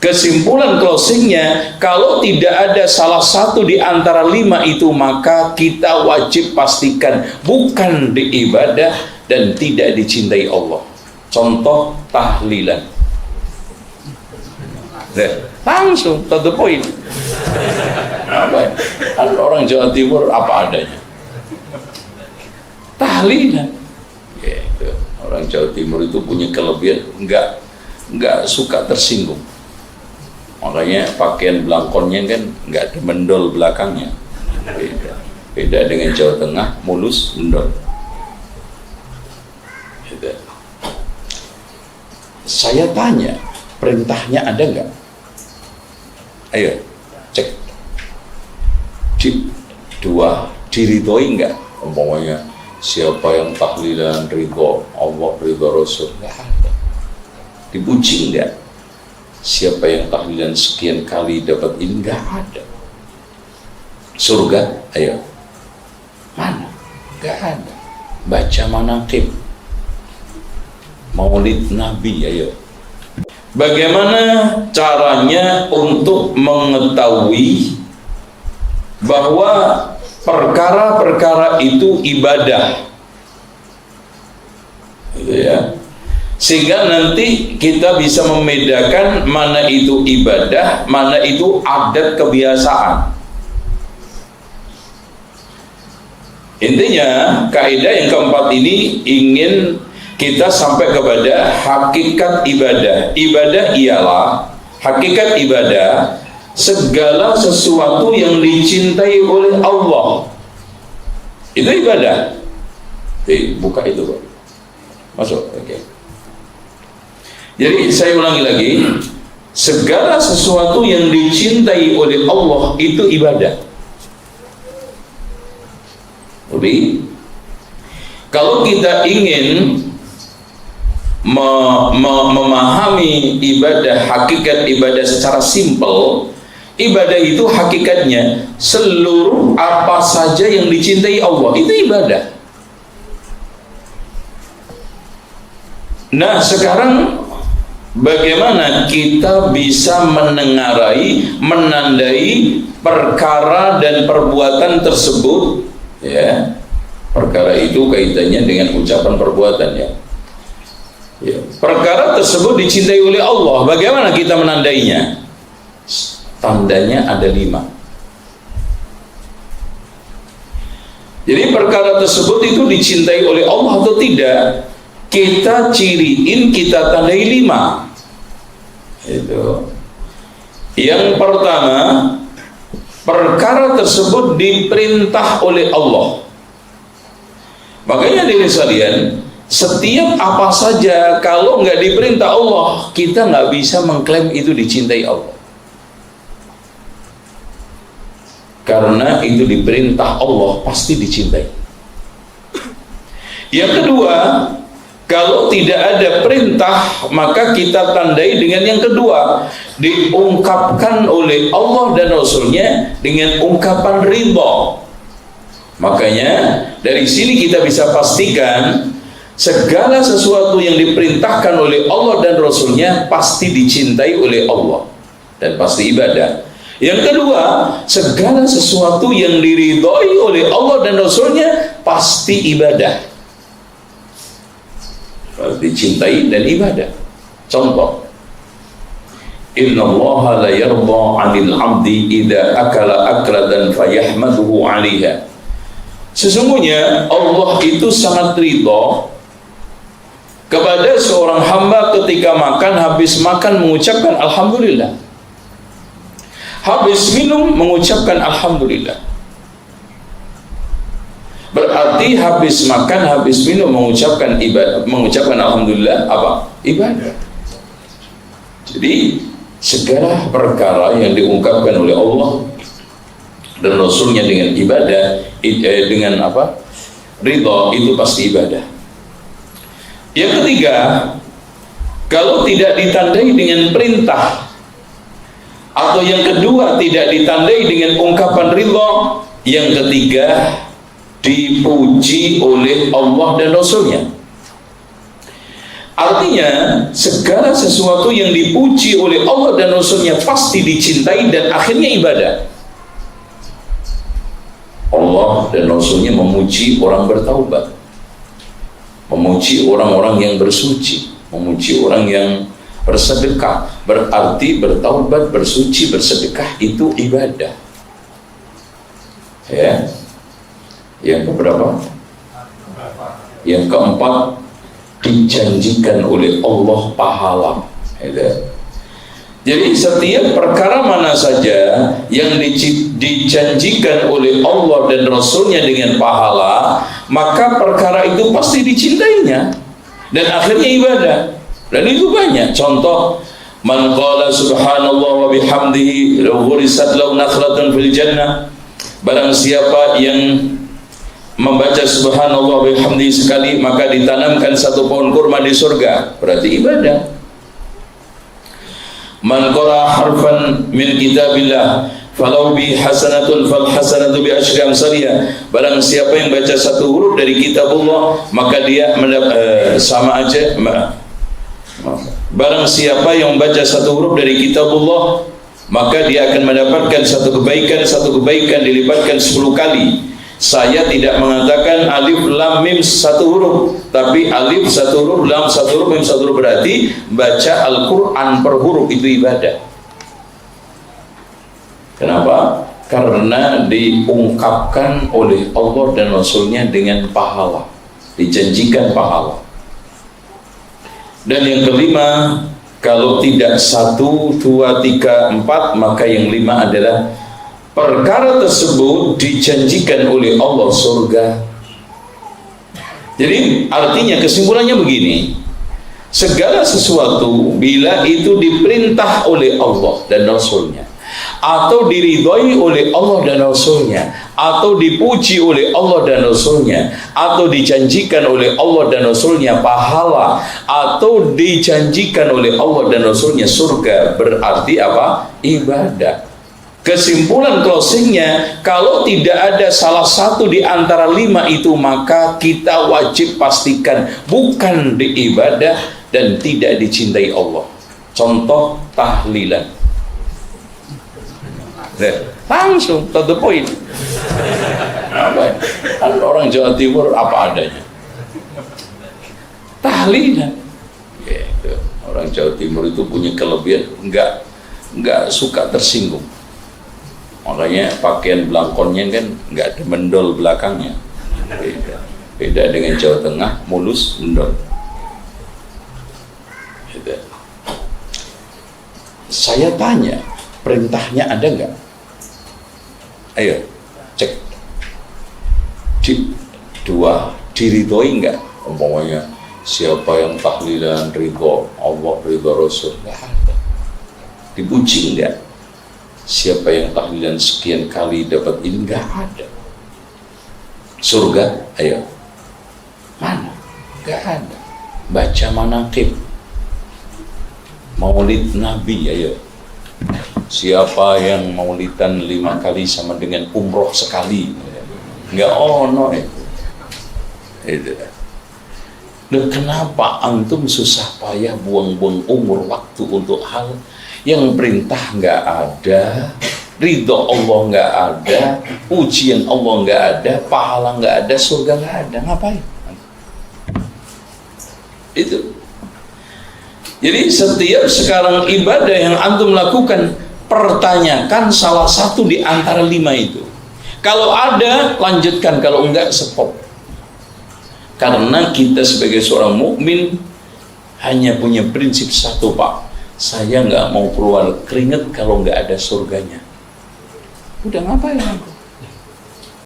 Kesimpulan closingnya, kalau tidak ada salah satu di antara 5 itu, maka kita wajib pastikan bukan diibadah dan tidak dicintai Allah. Contoh tahlilan. Langsung to the point. Apa ya? Kan orang Jawa Timur apa adanya. Tahlilan. Gitu. Orang Jawa Timur itu punya kelebihan, enggak suka tersinggung. Makanya pakaian belangkonnya kan nggak ada mendol belakangnya. Beda dengan Jawa Tengah, mulus mendol. Beda. Saya tanya, perintahnya ada nggak? Ayo cek. Cip 2, diridhoi nggak? Umpamanya siapa yang tahlilan ridho Allah, ridho Rasul, nggak ada. Dipuji nggak? Siapa yang tahlilan sekian kali dapat ini, nggak ada. Surga, ayo, mana? Nggak ada. Baca manaqib, maulid Nabi, ayo. Bagaimana caranya untuk mengetahui bahwa perkara-perkara itu ibadah, gitu ya, sehingga nanti kita bisa membedakan mana itu ibadah, mana itu adat kebiasaan. Intinya kaidah yang keempat ini ingin kita sampai kepada hakikat ibadah. Ibadah ialah, hakikat ibadah segala sesuatu yang dicintai oleh Allah, itu ibadah. Buka itu, Pak. Masuk, oke. Jadi saya ulangi lagi, segala sesuatu yang dicintai oleh Allah itu ibadah. Jadi kalau kita ingin memahami ibadah, hakikat ibadah secara simpel, ibadah itu hakikatnya seluruh apa saja yang dicintai Allah itu ibadah. Nah, sekarang bagaimana kita bisa menengarai, menandai perkara dan perbuatan tersebut, ya? Perkara itu kaitannya dengan ucapan perbuatan, ya. Ya. Perkara tersebut dicintai oleh Allah. Bagaimana kita menandainya? Tandanya ada 5. Jadi perkara tersebut itu dicintai oleh Allah atau tidak, kita ciriin, kita tandai 5. Itu. Yang pertama, perkara tersebut diperintah oleh Allah. Makanya dari sekalian, setiap apa saja kalau nggak diperintah Allah, kita nggak bisa mengklaim itu dicintai Allah. Karena itu diperintah Allah, pasti dicintai. Yang kedua, kalau tidak ada perintah, maka kita tandai dengan yang kedua, diungkapkan oleh Allah dan Rasulnya dengan ungkapan ridha. Makanya dari sini kita bisa pastikan segala sesuatu yang diperintahkan oleh Allah dan Rasulnya pasti dicintai oleh Allah dan pasti ibadah. Yang kedua, segala sesuatu yang diridhoi oleh Allah dan Rasulnya pasti ibadah, dicintai dan ibadah. Contoh, innallaha la yarda 'anil 'abdi idza akala aklatan fayahmaduhu 'alaiha. Sesungguhnya Allah itu sangat ridha kepada seorang hamba ketika makan, habis makan mengucapkan alhamdulillah, habis minum mengucapkan alhamdulillah. Berarti habis makan, habis minum mengucapkan ibadah, mengucapkan alhamdulillah apa? Ibadah. Jadi segala perkara yang diungkapkan oleh Allah dan Rasulnya dengan ibadah, dengan apa? Ridha, itu pasti ibadah. Yang ketiga, kalau tidak ditandai dengan perintah, atau yang kedua tidak ditandai dengan ungkapan ridha, yang ketiga dipuji oleh Allah dan Rasulnya. Artinya segala sesuatu yang dipuji oleh Allah dan Rasulnya pasti dicintai dan akhirnya ibadah. Allah dan Rasulnya memuji orang bertaubat, memuji orang-orang yang bersuci, memuji orang yang bersedekah. Berarti bertaubat, bersuci, bersedekah itu ibadah. Ya. Yang keberapa? Yang keempat, dijanjikan oleh Allah pahala. Jadi setiap perkara mana saja yang dijanjikan oleh Allah dan Rasulnya dengan pahala, maka perkara itu pasti dicintainya dan akhirnya ibadah. Dan itu banyak contoh. Man qala subhanallah wa bihamdihi ghurisat lahu nakhlatun fil jannah. Barang siapa yang membaca subhanallah wa bihamdihi sekali, maka ditanamkan satu pohon kurma di surga. Berarti ibadah. Man qara harfan min kitabillah falau bi hasanatun fal hasanatu bi asyri amsalha. Barang siapa yang baca satu huruf dari kitabullah, maka dia sama aja. Barang siapa yang membaca satu huruf dari kitabullah, maka dia akan mendapatkan satu kebaikan dilipatkan 10 kali. Saya tidak mengatakan alif lam mim satu huruf, tapi alif satu huruf, lam satu huruf, mim satu huruf. Berarti baca Al-Quran per huruf itu ibadah. Kenapa? Karena diungkapkan oleh Allah dan Rasulnya dengan pahala, dijanjikan pahala. Dan yang kelima, kalau tidak 1, 2, 3, 4, maka yang 5 adalah perkara tersebut dijanjikan oleh Allah surga. Jadi artinya kesimpulannya begini, segala sesuatu bila itu diperintah oleh Allah dan Rasulnya, atau diridhoi oleh Allah dan Rasulnya, atau dipuji oleh Allah dan Rasulnya, atau dijanjikan oleh Allah dan Rasulnya pahala, atau dijanjikan oleh Allah dan Rasulnya surga, berarti apa? Ibadah. Kesimpulan closingnya, kalau tidak ada salah satu di antara 5 itu, maka kita wajib pastikan bukan diibadah dan tidak dicintai Allah. Contoh tahlilan. Langsung to the point. Apa? Kan orang Jawa Timur apa adanya. Tahlilan. Gitu. Orang Jawa Timur itu punya kelebihan, enggak suka tersinggung. Makanya pakaian belangkonnya kan nggak ada mendol belakangnya. Beda dengan Jawa Tengah, mulus mendol. Beda. Saya tanya, perintahnya ada nggak? Ayo cek. Dua, diridhoi nggak? Umpamanya siapa yang tahlilan ridho Allah, ridho Rasul, nggak ada. Dipuji nggak? Siapa yang tahlilan sekian kali dapat ini, nggak ada. Surga, ayo, mana? Nggak ada. Baca manaqib, maulid Nabi, ayo. Siapa yang maulidan 5 kali sama dengan umroh sekali? Nggak ono itu. Loh, kenapa antum susah payah buang-buang umur waktu untuk hal yang perintah nggak ada, ridho Allah nggak ada, pujian Allah nggak ada, pahala nggak ada, surga nggak ada? Ngapain? Itu. Jadi setiap sekarang ibadah yang antum lakukan, pertanyakan salah satu di antara 5 itu. Kalau ada, lanjutkan. Kalau enggak, stop. Karena kita sebagai seorang mukmin hanya punya prinsip satu, Pak. Saya nggak mau keluar keringat kalau nggak ada surganya. Udah, ngapain aku?